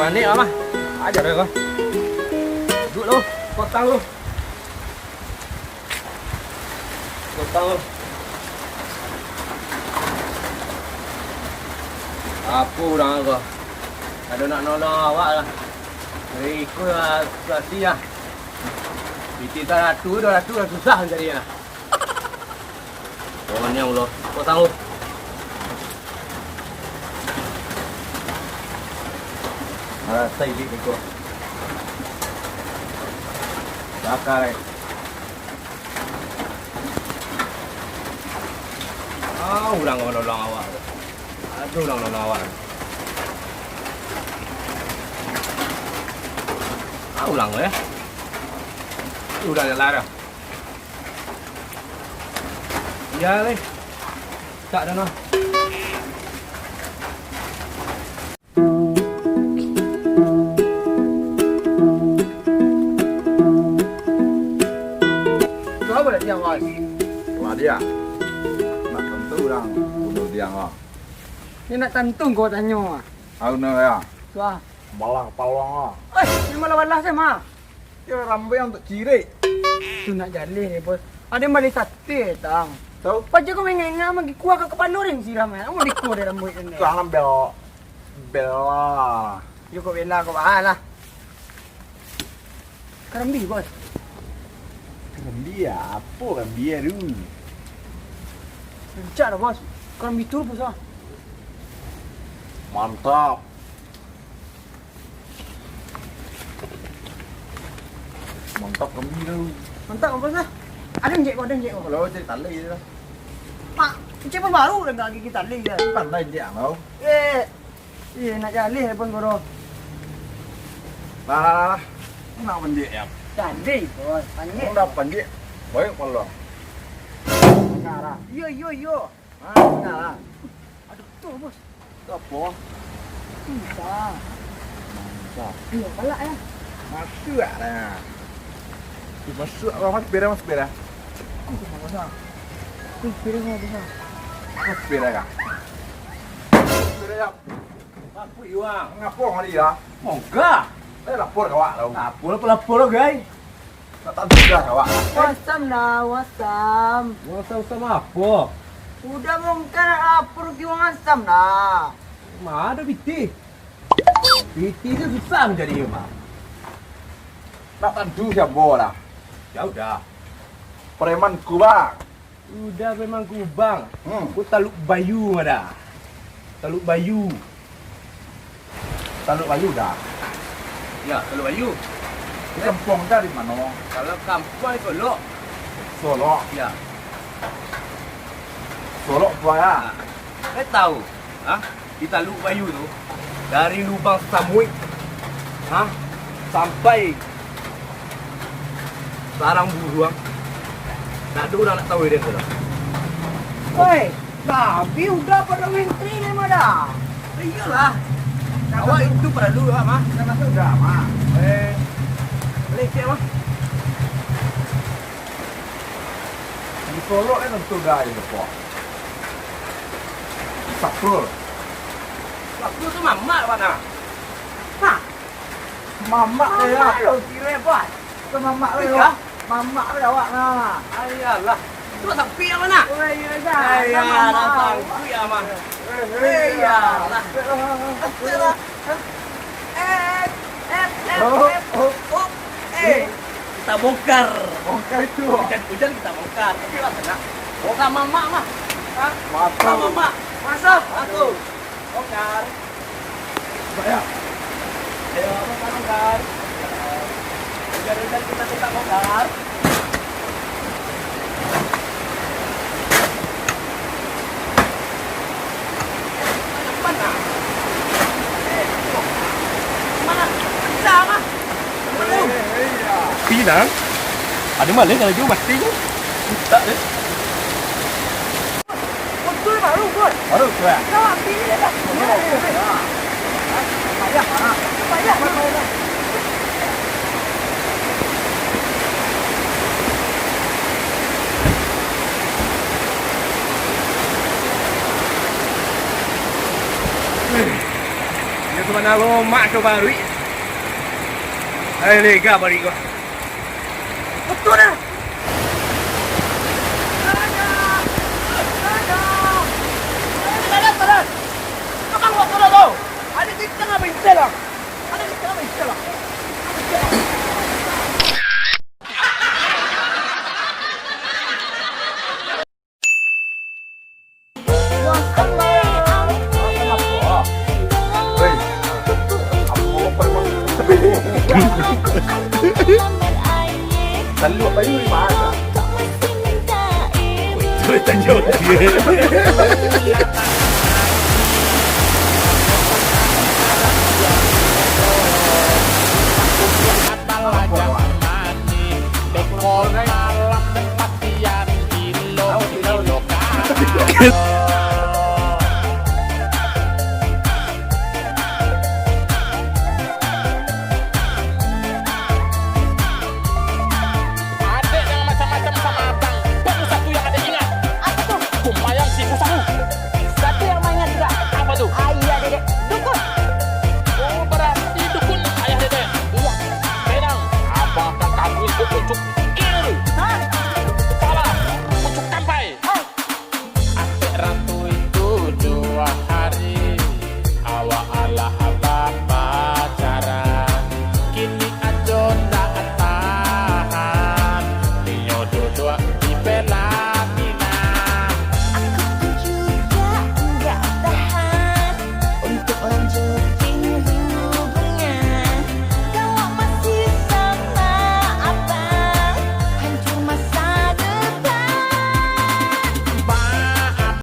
Kau ni mah. Ajar kau. Duduk lu, potong lu. Potong lu. Apa dah kau? Ada nak nolong awak lah. Ikut lah, situasi lah. Biti tak ratu dah susah mencari lah. Oh, ni Allah. Potong lu. Rasa ini kau. Bakar. Ulang kau nolong awak. Aduh, ulang nolong awak. Ulang kau ya. Udah jalan dah. Ya leh. Tak ada noh. Apa dah diang kau? Wah dia. Nak tentu orang bunuh dia kau. Ni nak tantung kau tanya. Aku nak ya. Wah. Malah pawang kau. Ni malah-malah saya mah. Dia rambut yang untuk cirik. Tu nak jalih ni bos. Ada mari sate tang. Tahu? Paja kau mengengah magi kuah ke kepala ring siram ya. Mau dikau dia rambut ni. Kelang bela. Yo kau bela kau bahalah. Kerambi bos. Dia apa kan dia tu? Rencak dah bos. Kerambi tu bos ah. Mantap. Mantap kami tu. Mantap bos ah. Ada njek kau, ada njek kau. Kalau jadi tali tu. Mak, cek pun baru dah gigi tali dah. Pandai dia tau. Nak jalih pun kau. Lah. Nak panjik ya. Jalih bos. Panjik. Kau dah panjik. Baik kalau. Sekarang. Yo. Nah. Aduh, tu bos. Apa? Susah. Mantap. Iya, balak ya. Masuk lah. Masuk apa mas bera. Aku tu bos ah. Tu pilih kau bos ah. Mas bera kah? Bera ya. Apa iwang? Ngapo hari ya? Mogah. Lapor kawak tau. Lapor guys. Tak tahu dah kawak. Wasam lah, wasam. Mau sama apa? Udah mungkin lapor ke wang asam lah. Mana biti? Biti tu susah mencari mah. Nak tentu siapa lah. Ya udah. Preman kubang. Udah memang kubang. Hmm. Aku Taluk Bayu ada. Taluk Bayu. Taluk Bayu dah. Ya, Taluk Bayu. Kampung dari mana? Kalau kampung itu lo. Solo. Ya. Solo tua ya. Saya tahu, di Taluk Bayu tu dari lubang Samuik, sampai sarang buruang. Tak ada orang nak tahu dia tu. Woi, tapi udah pada menteri ni mah dah. Iyalah. Awak itu perlu mah. Kan masuk dah mah. Malaysia mah. Di Solo kan tentu dah itu po. Saprul. Waktu tu mamak mana? Mamak ya. Lo kira bos. Ke mamak le. Ya? Mamak le awak nah. Ayalah. Tu sampai mana? Woi, ya. Ayah, dah sampai mah. Iyalah. Kita bongkar. Bongkar itu. Hujan kita bongkar. Tapi lah kena. Bongkar mamak mah. Mantap. Mamak. Masuk. Masuk. Bongkar. Saya. Ayo, bongkar. Hujan-hujan kita bongkar. Mana? Mana? Bisa mah. Pinang. Ada malah kalau jauh mati tu. Tak deh. Betul baru bos. Baru tu ya. Kau pilih dah. Payah mana? Payah mana? Dia mana romak tu baru. Hai lega bari gua. Betul dah. Tadan. Abang waktu dah tu. Ada di tengah bintang lah. Ada di tengah bintang lah. Selalu apa ini mana? Itu tajuk dia.